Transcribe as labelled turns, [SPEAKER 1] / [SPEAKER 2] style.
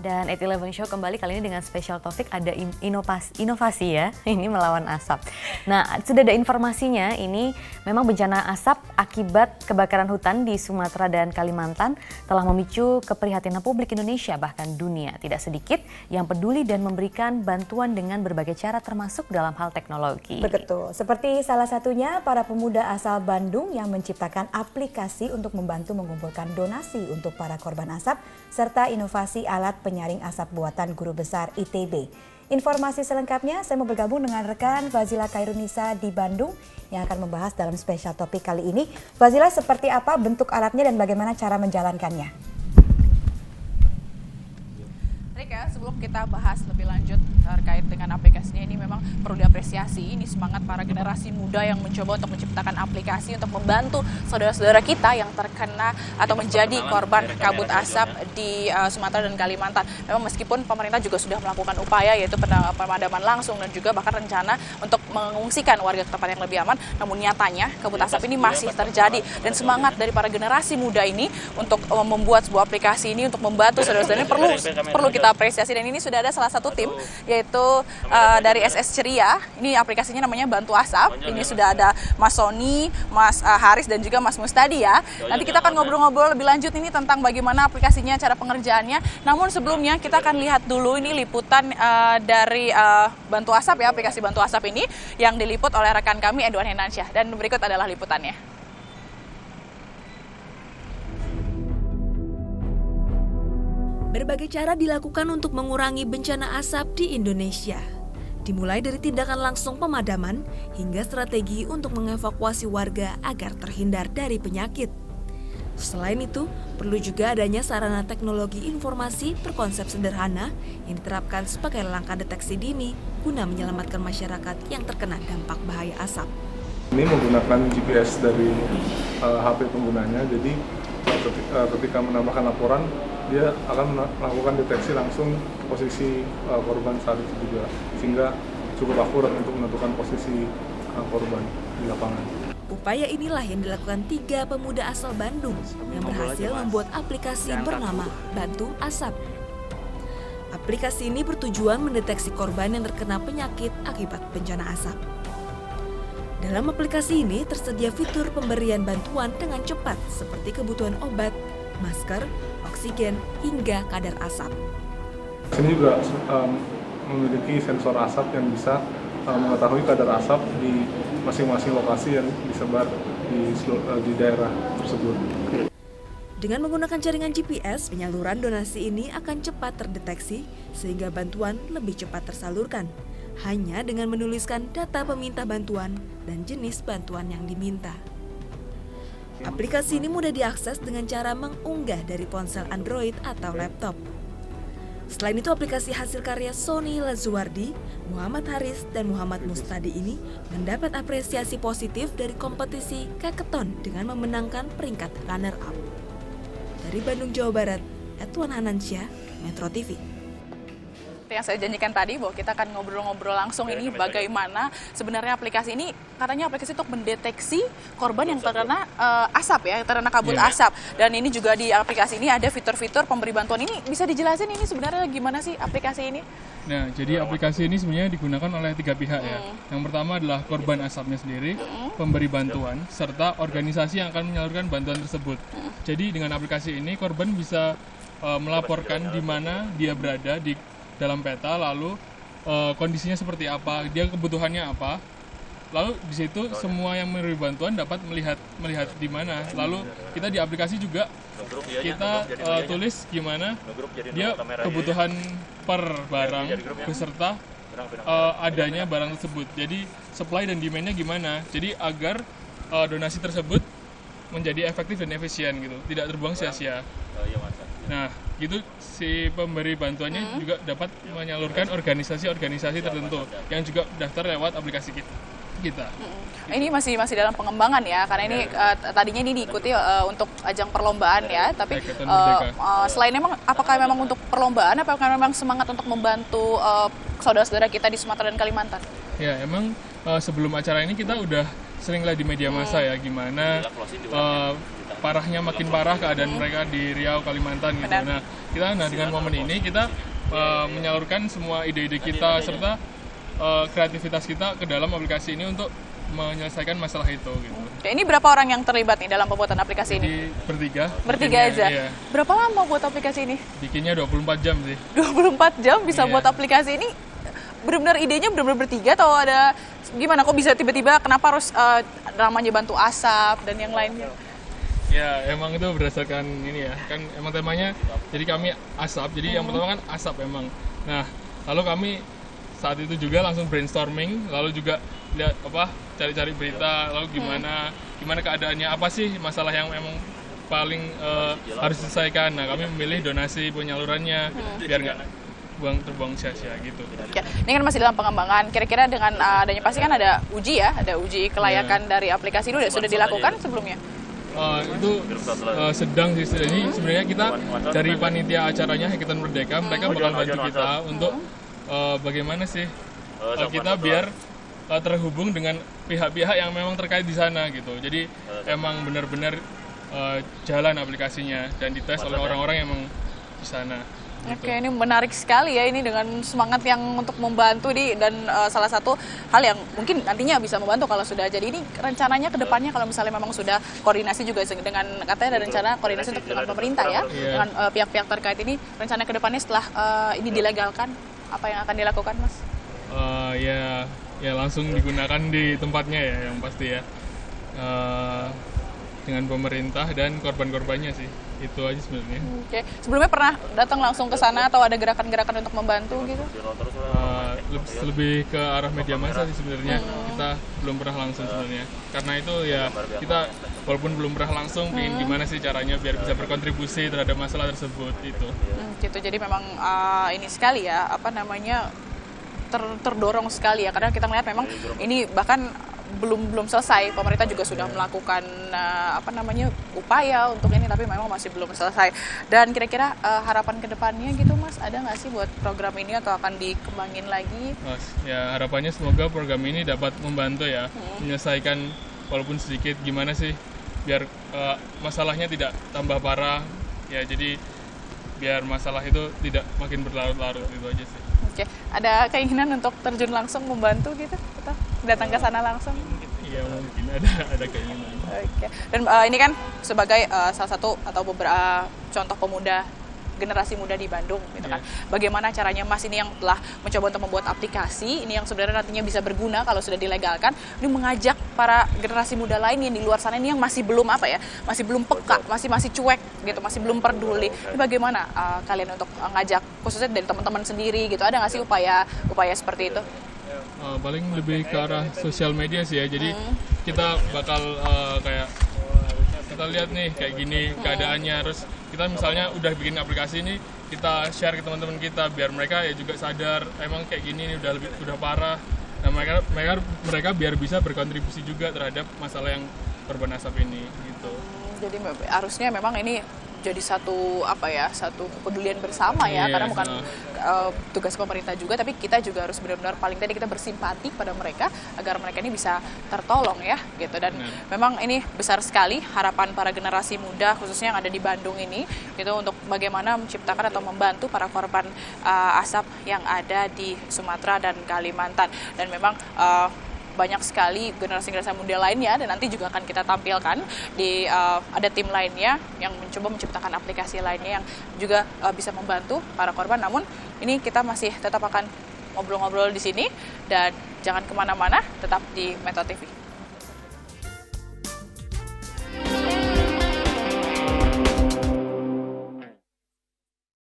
[SPEAKER 1] Dan 811 Show kembali kali ini dengan special topik ada inovasi ya, ini melawan asap. Nah, sudah ada informasinya, ini memang bencana asap akibat kebakaran hutan di Sumatera dan Kalimantan telah memicu keprihatinan publik Indonesia bahkan dunia. Tidak sedikit yang peduli dan memberikan bantuan dengan berbagai cara termasuk dalam hal teknologi.
[SPEAKER 2] Betul, seperti salah satunya para pemuda asal Bandung yang menciptakan aplikasi untuk membantu mengumpulkan donasi untuk para korban asap serta inovasi alat penyaring asap buatan guru besar ITB. Informasi selengkapnya saya mau bergabung dengan rekan Fazila Khairunisa di Bandung yang akan membahas dalam spesial topik kali ini. Fazila, seperti apa bentuk alatnya dan bagaimana cara menjalankannya?
[SPEAKER 3] Rika, sebelum kita bahas lebih lanjut terkait dengan aplikasinya, ini memang perlu diapresiasi. Ini semangat para generasi muda yang mencoba untuk menciptakan aplikasi untuk membantu saudara-saudara kita yang terkena atau menjadi korban kabut asap di Sumatera dan Kalimantan. Memang meskipun pemerintah juga sudah melakukan upaya yaitu pemadaman langsung dan juga bahkan rencana untuk mengungsikan warga ke tempat yang lebih aman, namun nyatanya kabut asap ini masih terjadi. Dan semangat dari para generasi muda ini untuk membuat sebuah aplikasi ini untuk membantu saudara-saudara ini perlu kita apresiasi. Dan ini sudah ada salah satu tim yaitu dari SS Ceria. Ini aplikasinya namanya Bantu Asap. Ini sudah ada Mas Sony, Mas Haris dan juga Mas Mustadi ya. Nanti kita akan ngobrol-ngobrol lebih lanjut ini tentang bagaimana aplikasinya, cara pengerjaannya. Namun sebelumnya kita akan lihat dulu ini liputan dari Bantu Asap ya, aplikasi Bantu Asap ini yang diliput oleh rekan kami Edwan Henansyah. Dan berikut adalah liputannya.
[SPEAKER 4] Berbagai cara dilakukan untuk mengurangi bencana asap di Indonesia. Dimulai dari tindakan langsung pemadaman hingga strategi untuk mengevakuasi warga agar terhindar dari penyakit. Selain itu, perlu juga adanya sarana teknologi informasi berkonsep sederhana yang diterapkan sebagai langkah deteksi dini guna menyelamatkan masyarakat yang terkena dampak bahaya asap.
[SPEAKER 5] Ini menggunakan GPS dari HP penggunanya, jadi ketika menambahkan laporan, dia akan melakukan deteksi langsung posisi korban saat itu juga, sehingga cukup akurat untuk menentukan posisi korban di lapangan.
[SPEAKER 4] Upaya inilah yang dilakukan 3 pemuda asal Bandung yang berhasil membuat aplikasi bernama Bantu Asap. Aplikasi ini bertujuan mendeteksi korban yang terkena penyakit akibat bencana asap. Dalam aplikasi ini tersedia fitur pemberian bantuan dengan cepat seperti kebutuhan obat, masker, oksigen, hingga kadar asap.
[SPEAKER 5] Ini juga memiliki sensor asap yang bisa mengetahui kadar asap di masing-masing lokasi yang disebar di daerah tersebut.
[SPEAKER 4] Dengan menggunakan jaringan GPS, penyaluran donasi ini akan cepat terdeteksi sehingga bantuan lebih cepat tersalurkan. Hanya dengan menuliskan data peminta bantuan dan jenis bantuan yang diminta. Aplikasi ini mudah diakses dengan cara mengunggah dari ponsel Android atau laptop. Selain itu, aplikasi hasil karya Sony Lazuardi, Muhammad Haris, dan Muhammad Mustadi ini mendapat apresiasi positif dari kompetisi Hackathon dengan memenangkan peringkat runner-up. Dari Bandung, Jawa Barat, Edwan Henansyah, Metro TV.
[SPEAKER 3] Yang saya janjikan tadi bahwa kita akan ngobrol-ngobrol langsung ini bagaimana sebenarnya aplikasi ini, katanya aplikasi untuk mendeteksi korban yang terkena asap ya, terkena kabut asap. Dan ini juga di aplikasi ini ada fitur-fitur pemberi bantuan. Ini bisa dijelasin ini sebenarnya gimana sih aplikasi ini?
[SPEAKER 6] Nah, jadi aplikasi ini sebenarnya digunakan oleh 3 pihak ya. Yang pertama adalah korban asapnya sendiri, pemberi bantuan, serta organisasi yang akan menyalurkan bantuan tersebut. Jadi dengan aplikasi ini korban bisa melaporkan di mana dia berada di dalam peta, lalu kondisinya seperti apa, dia kebutuhannya apa. Lalu di situ semua yang menerima bantuan dapat melihat di mana. Lalu kita di aplikasi juga kita tulis gimana dia kebutuhan per barang beserta adanya barang tersebut. Jadi supply dan demand-nya gimana. Jadi agar donasi tersebut menjadi efektif dan efisien gitu, tidak terbuang sia-sia. Nah, gitu si pemberi bantuannya juga dapat menyalurkan organisasi-organisasi tertentu yang juga daftar lewat aplikasi kita.
[SPEAKER 3] Ini masih dalam pengembangan ya, karena ini tadinya ini diikuti untuk ajang perlombaan ya, tapi selain apakah memang untuk perlombaan, apakah memang semangat untuk membantu saudara-saudara kita di Sumatera dan Kalimantan?
[SPEAKER 6] Ya, emang sebelum acara ini kita udah seringlah di media massa ya, gimana parahnya makin parah keadaan mereka di Riau, Kalimantan gitu. Nah, dengan momen ini kita menyalurkan semua ide-ide kita serta kreativitas kita ke dalam aplikasi ini untuk menyelesaikan masalah itu gitu.
[SPEAKER 3] Oke, ini berapa orang yang terlibat nih dalam pembuatan aplikasi ini?
[SPEAKER 6] Bertiga.
[SPEAKER 3] Bertiga aja?
[SPEAKER 6] Iya.
[SPEAKER 3] Berapa lama buat aplikasi ini?
[SPEAKER 6] Bikinnya 24 jam sih.
[SPEAKER 3] 24 jam bisa buat aplikasi ini? Benar-benar idenya benar-benar bertiga atau ada gimana? Kok bisa tiba-tiba kenapa harus namanya bantu asap dan yang lainnya?
[SPEAKER 6] Ya, emang itu berdasarkan ini ya. Kan emang temanya jadi kami asap. Jadi yang pertama kan asap emang. Nah, lalu kami saat itu juga langsung brainstorming, lalu juga lihat cari-cari berita, lalu gimana keadaannya, apa sih masalah yang emang paling harus diselesaikan. Nah, kami memilih donasi penyalurannya biar nggak terbuang sia-sia gitu.
[SPEAKER 3] Oke. Ini kan masih dalam pengembangan. Kira-kira dengan adanya pasti kan ada uji ya, ada uji kelayakan dari aplikasi itu sudah dilakukan sebelumnya?
[SPEAKER 6] Itu sedang sih. Ini sebenarnya kita dari panitia acaranya Hackathon Merdeka, mereka bakal bantu kita untuk bagaimana sih kita biar terhubung dengan pihak-pihak yang memang terkait di sana gitu. Jadi emang benar-benar jalan aplikasinya dan dites oleh orang-orang yang emang di sana. Gitu.
[SPEAKER 3] Oke, ini menarik sekali ya ini dengan semangat yang untuk membantu dan salah satu hal yang mungkin nantinya bisa membantu kalau sudah jadi. Ini rencananya ke depannya kalau misalnya memang sudah koordinasi juga dengan katanya ada rencana koordinasi untuk dengan pemerintah ya, dengan pihak-pihak terkait ini, rencana ke depannya setelah ini dilegalkan apa yang akan dilakukan, Mas?
[SPEAKER 6] Ya langsung digunakan di tempatnya ya yang pasti ya. Dengan pemerintah dan korban-korbannya sih. Itu aja sebenarnya.
[SPEAKER 3] Oke. Sebelumnya pernah datang langsung ke sana atau ada gerakan-gerakan untuk membantu gitu?
[SPEAKER 6] Lebih ke arah media massa sih sebenarnya. Kita belum pernah langsung sebenarnya. Karena itu ya kita walaupun belum pernah langsung ingin gimana sih caranya biar bisa berkontribusi terhadap masalah tersebut itu.
[SPEAKER 3] Gitu. Jadi memang ini sekali ya, terdorong sekali ya, karena kita melihat memang ini bahkan belum selesai. Pemerintah juga sudah melakukan upaya untuk ini, tapi memang masih belum selesai. Dan kira-kira harapan kedepannya gitu, Mas, ada nggak sih buat program ini atau akan dikembangin lagi?
[SPEAKER 6] Ya harapannya semoga program ini dapat membantu ya menyelesaikan walaupun sedikit gimana sih biar masalahnya tidak tambah parah ya. Jadi biar masalah itu tidak makin berlarut-larut, itu aja sih.
[SPEAKER 3] Oke, ada keinginan untuk terjun langsung membantu gitu, atau datang ke sana langsung?
[SPEAKER 6] Iya mungkin ada keinginan.
[SPEAKER 3] Oke, dan ini kan sebagai salah satu atau beberapa contoh pemuda generasi muda di Bandung gitu kan. Bagaimana caranya Mas ini yang telah mencoba untuk membuat aplikasi ini yang sebenarnya nantinya bisa berguna kalau sudah dilegalkan, ini mengajak para generasi muda lain yang di luar sana ini yang masih belum masih belum peka, masih cuek gitu, masih belum peduli. Ini bagaimana kalian untuk ngajak khususnya dari teman-teman sendiri gitu, ada nggak sih upaya seperti itu?
[SPEAKER 6] Paling lebih ke arah sosial media sih ya. Jadi kita bakal kayak kita lihat nih kayak gini keadaannya, terus kita misalnya udah bikin aplikasi ini kita share ke teman-teman kita biar mereka ya juga sadar emang kayak gini nih udah parah. Nah mereka biar bisa berkontribusi juga terhadap masalah yang korban asap ini gitu.
[SPEAKER 3] Jadi harusnya memang ini jadi satu kepedulian bersama ya, karena bukan tugas pemerintah juga, tapi kita juga harus benar-benar paling tadi kita bersimpati pada mereka agar mereka ini bisa tertolong ya gitu. Dan memang ini besar sekali harapan para generasi muda khususnya yang ada di Bandung ini gitu untuk bagaimana menciptakan atau membantu para korban asap yang ada di Sumatera dan Kalimantan. Dan memang banyak sekali generasi-generasi muda lainnya, dan nanti juga akan kita tampilkan di ada tim lainnya yang mencoba menciptakan aplikasi lainnya yang juga bisa membantu para korban. Namun ini kita masih tetap akan ngobrol-ngobrol di sini dan jangan kemana-mana, tetap di Metro TV.